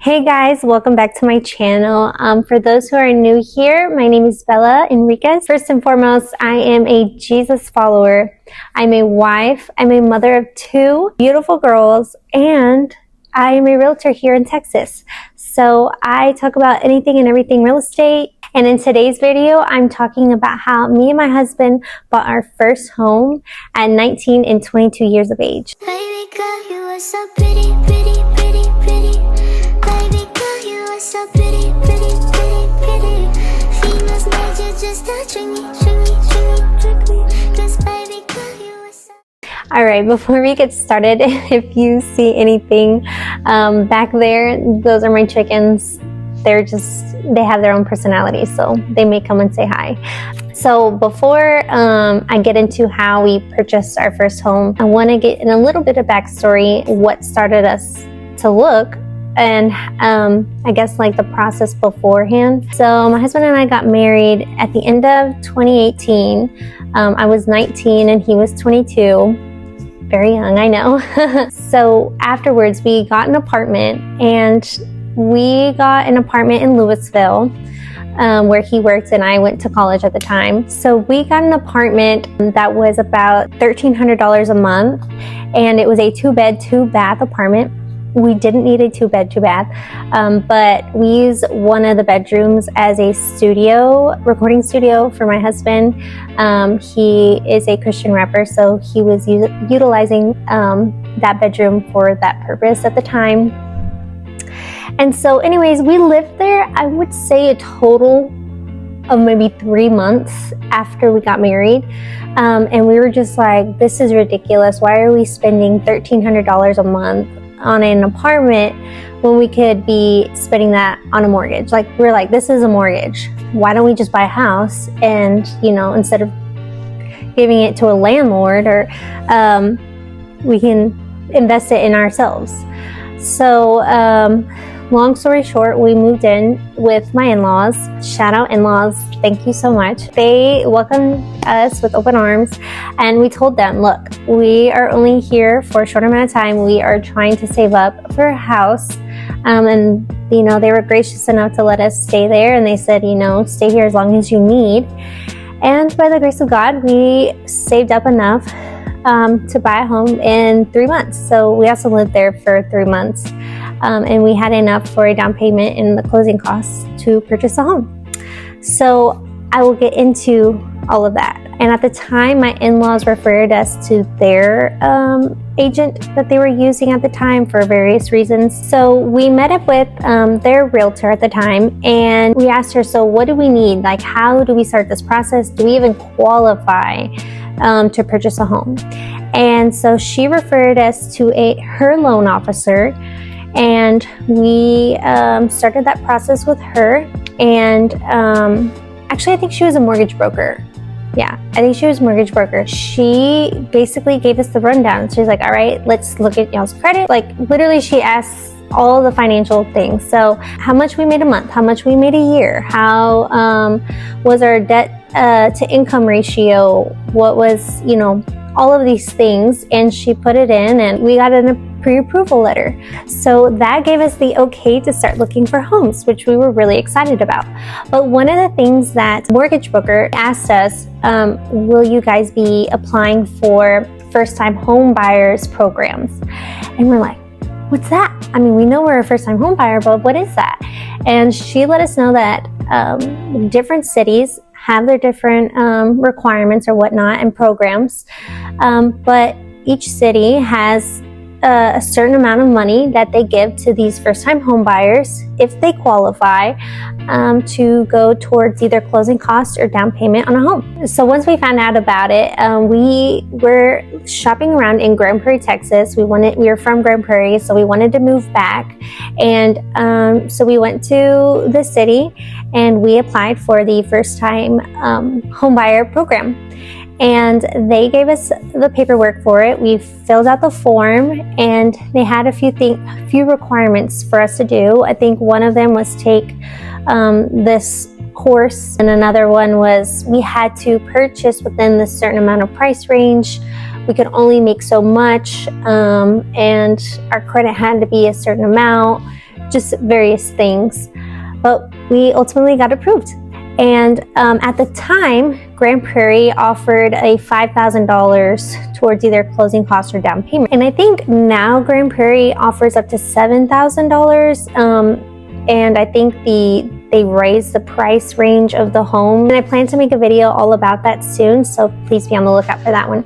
Hey guys, welcome back to my channel. For those who are new here, my name is Isabella.enriquez. First and foremost, I am a Jesus follower. I'm a wife. I'm a mother of two beautiful girls, and I am a realtor here in Texas. So I talk about anything and everything real estate. And in today's video, I'm talking about how me and my husband bought our first home at 19 and 22 years of age. Baby girl, you are so pretty, pretty, pretty, pretty. Baby girl, you are so pretty, pretty, pretty, pretty. Females made you just to trick me, trick me, trick me, trick me. 'Cause baby girl, you are so... Alright, before we get started, if you see anything back there, those are my chickens. They have their own personality, so they may come and say hi. So before I get into how we purchased our first home, I want to get in a little bit of backstory, what started us to look, and I guess like the process beforehand. So my husband and I got married at the end of 2018. I was 19 and he was 22. Very young, I know. So afterwards we got an apartment, and we got an apartment in Louisville where he worked and I went to college at the time. So we got an apartment that was about $1,300 a month, and it was a 2-bed, 2-bath apartment. We didn't need a 2-bed, 2-bath, but we used one of the bedrooms as a studio, recording studio for my husband. He is a Christian rapper, so he was utilizing that bedroom for that purpose at the time. And so anyways, we lived there, I would say a total of maybe 3 months after we got married. And we were just like, this is ridiculous. Why are we spending $1,300 a month on an apartment when we could be spending that on a mortgage? Like, we're like, this is a mortgage. Why don't we just buy a house and, you know, instead of giving it to a landlord, or we can invest it in ourselves. So long story short, we moved in with my in-laws. Shout out in-laws, thank you so much. They welcomed us with open arms, and we told them, look, we are only here for a short amount of time. We are trying to save up for a house. And you know, they were gracious enough to let us stay there, and they said, you know, stay here as long as you need. And by the grace of God, we saved up enough to buy a home in 3 months. So we also lived there for 3 months, and we had enough for a down payment and the closing costs to purchase a home. So I will get into all of that. And at the time, my in-laws referred us to their agent that they were using at the time for various reasons. So we met up with their realtor at the time, and we asked her, so what do we need? Like, how do we start this process? Do we even qualify to purchase a home? And so she referred us to her loan officer, and we started that process with her. And actually, I think she was a mortgage broker. Yeah, I think she was a mortgage broker. She basically gave us the rundown. She's like, all right, let's look at y'all's credit. Like, literally, she asks all the financial things. So how much we made a month, how much we made a year, how was our debt to income ratio, what was, you know, all of these things. And she put it in, and we got a pre-approval letter. So that gave us the okay to start looking for homes, which we were really excited about. But one of the things that mortgage broker asked us, will you guys be applying for first-time home buyers programs? And we're like, what's that? I mean, we know we're a first-time home buyer, but what is that? And she let us know that different cities have their different requirements or whatnot and programs, but each city has a certain amount of money that they give to these first-time home buyers if they qualify to go towards either closing costs or down payment on a home. So once we found out about it, we were shopping around in Grand Prairie, Texas. We were from Grand Prairie, so we wanted to move back, and so we went to the city and we applied for the first-time home buyer program. And they gave us the paperwork for it. We filled out the form, and they had a few requirements for us to do. I think one of them was take this course, and another one was we had to purchase within this certain amount of price range. We could only make so much, and our credit had to be a certain amount just various things. But we ultimately got approved. And at the time, Grand Prairie offered a $5,000 towards either closing costs or down payment. And I think now Grand Prairie offers up to $7,000. And I think they raised the price range of the home. And I plan to make a video all about that soon, so please be on the lookout for that one.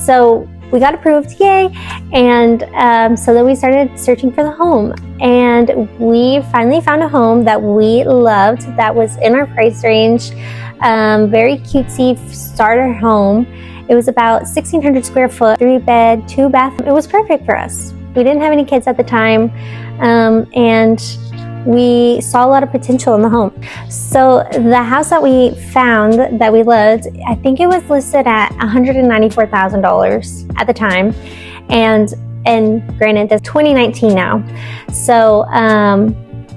So we got approved, yay! And so then we started searching for the home. And we finally found a home that we loved, that was in our price range. Very cutesy starter home. It was about 1,600 square foot, 3-bed, 2-bath. It was perfect for us. We didn't have any kids at the time, and we saw a lot of potential in the home. So the house that we found that we loved, I think it was listed at $194,000 at the time, and granted, it's 2019 now, so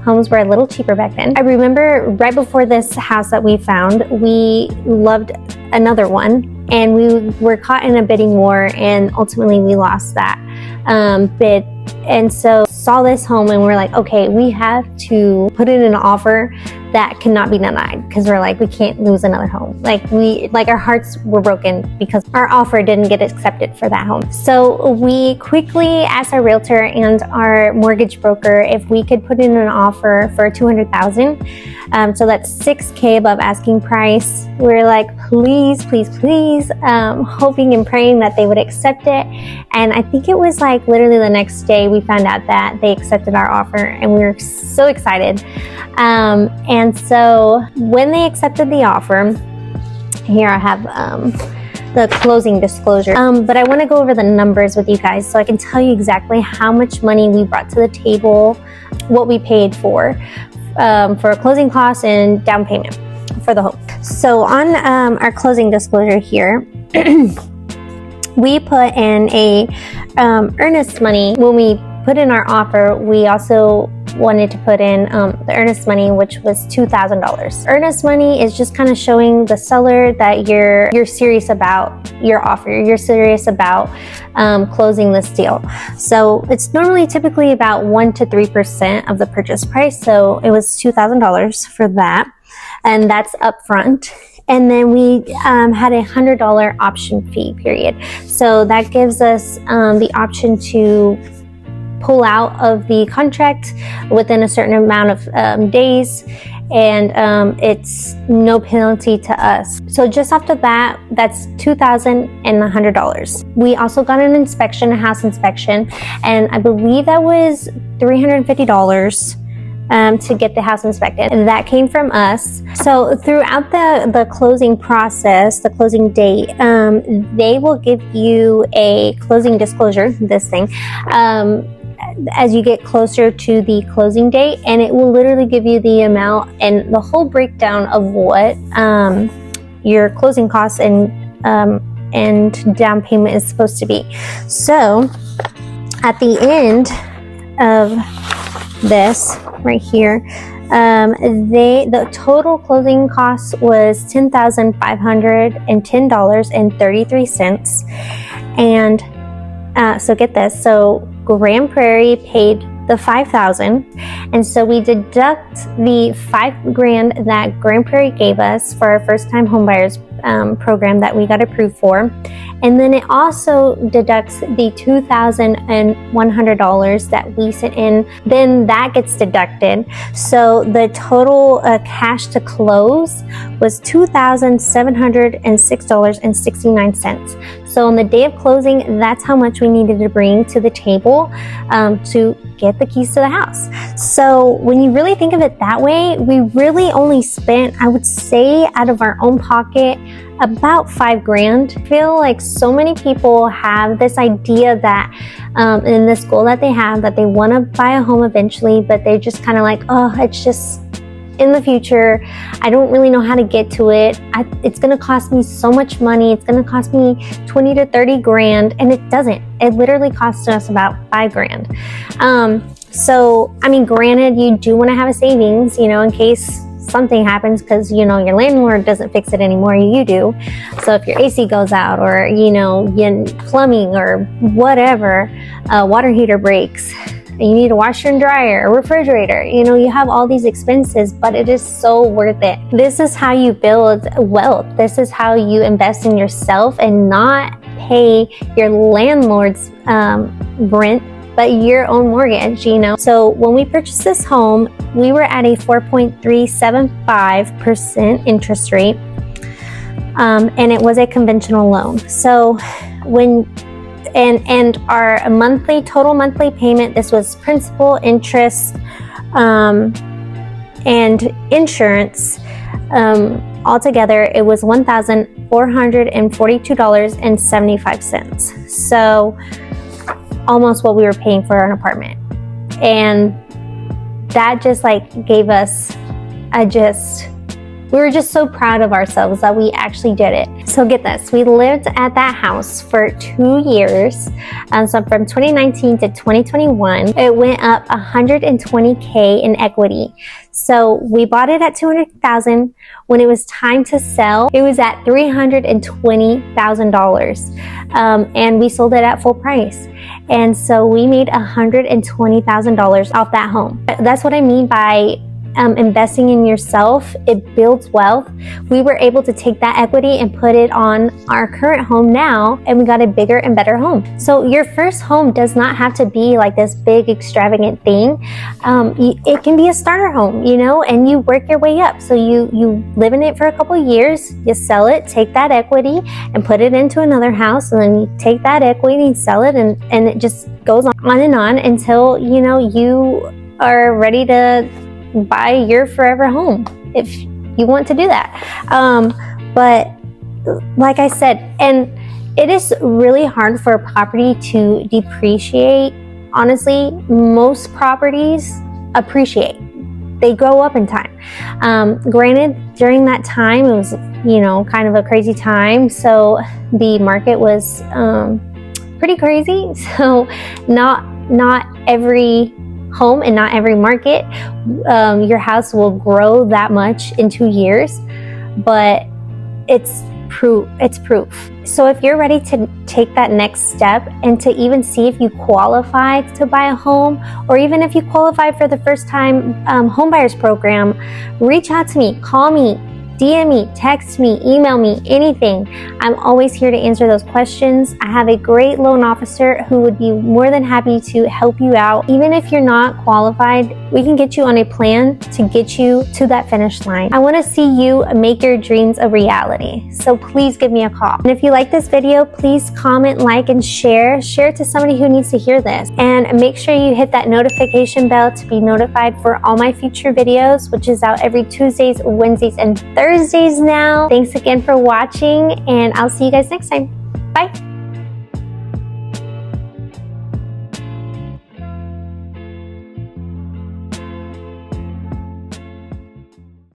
homes were a little cheaper back then. I remember right before this house that we found, we loved another one, and we were caught in a bidding war, and ultimately we lost that bid. And so saw this home and we're like, okay, we have to put in an offer that cannot be denied, because we're like, we can't lose another home. Like our hearts were broken because our offer didn't get accepted for that home. So we quickly asked our realtor and our mortgage broker if we could put in an offer for $200,000. So that's $6K above asking price. We're like, please, please, please, hoping and praying that they would accept it. And I think it was like literally the next day we found out that they accepted our offer, and we were so excited. And so when they accepted the offer, here I have the closing disclosure, but I want to go over the numbers with you guys so I can tell you exactly how much money we brought to the table, what we paid for closing costs and down payment for the home. So on our closing disclosure here, we put in a earnest money. When we put in our offer, we also wanted to put in the earnest money, which was $2,000. Earnest money is just kind of showing the seller that you're serious about your offer. You're serious about closing this deal. So it's normally typically about 1 to 3% of the purchase price. So it was $2,000 for that, and that's upfront. And then we had a $100 option fee period. So that gives us the option to pull out of the contract within a certain amount of days, and it's no penalty to us. So just off the bat, that's $2,100. We also got an inspection, a house inspection, and I believe that was $350 to get the house inspected, and that came from us. So throughout the closing process, the closing date, they will give you a closing disclosure, this thing, as you get closer to the closing date, and it will literally give you the amount and the whole breakdown of what your closing costs and down payment is supposed to be. So at the end of this right here, the total closing cost was $10,510.33, and so get this, so Grand Prairie paid the $5,000, and so we deduct the $5,000 that Grand Prairie gave us for our first-time homebuyers program that we got approved for, and then it also deducts the $2,100 that we sent in. Then that gets deducted. So the total cash to close was $2,706.69. So on the day of closing, that's how much we needed to bring to the table to get the keys to the house. So when you really think of it that way, we really only spent, I would say, out of our own pocket, about $5,000. I feel like so many people have this idea that in this goal that they have, that they want to buy a home eventually, but they're just kind of like, oh, it's just in the future, I don't really know how to get to it. It's going to cost me so much money. It's going to cost me 20 to 30 grand, and it doesn't. It literally costs us about $5,000. So, I mean, granted, you do want to have a savings, in case something happens, because your landlord doesn't fix it anymore, you do. So if your AC goes out, or plumbing or whatever, water heater breaks, you need a washer and dryer, a refrigerator. You know, you have all these expenses, but it is so worth it. This is how you build wealth. This is how you invest in yourself and not pay your landlord's rent, but your own mortgage, you know. So when we purchased this home, we were at a 4.375% interest rate, and it was a conventional loan. So and our total monthly payment, this was principal, interest, and insurance, altogether it was $1,442.75. So almost what we were paying for an apartment. And that just like gave us we were just so proud of ourselves that we actually did it. So get this, we lived at that house for 2 years. So from 2019 to 2021, it went up $120K in equity. So we bought it at $200,000. When it was time to sell, it was at $320,000. And we sold it at full price. And so we made $120,000 off that home. That's what I mean by investing in yourself. It builds wealth. We were able to take that equity and put it on our current home now, and we got a bigger and better home. So your first home does not have to be like this big extravagant thing. It can be a starter home, you know, and you work your way up. So you live in it for a couple of years, you sell it, take that equity and put it into another house, and then you take that equity and sell it, and it just goes on and on until, you know, you are ready to buy your forever home, if you want to do that. But like I said, and it is really hard for a property to depreciate. Honestly, most properties appreciate. They grow up in time. Granted, during that time, it was, you know, kind of a crazy time. So the market was pretty crazy. So not every home and not every market, your house will grow that much in 2 years, but it's proof. So if you're ready to take that next step and to even see if you qualify to buy a home, or even if you qualify for the first time homebuyers program, reach out to me, call me, DM me, text me, email me, anything. I'm always here to answer those questions. I have a great loan officer who would be more than happy to help you out. Even if you're not qualified, we can get you on a plan to get you to that finish line. I want to see you make your dreams a reality. So please give me a call. And if you like this video, please comment, like, and share. Share it to somebody who needs to hear this. And make sure you hit that notification bell to be notified for all my future videos, which is out every Tuesdays, Wednesdays, and Thursdays now. Thanks again for watching, and I'll see you guys next time. Bye.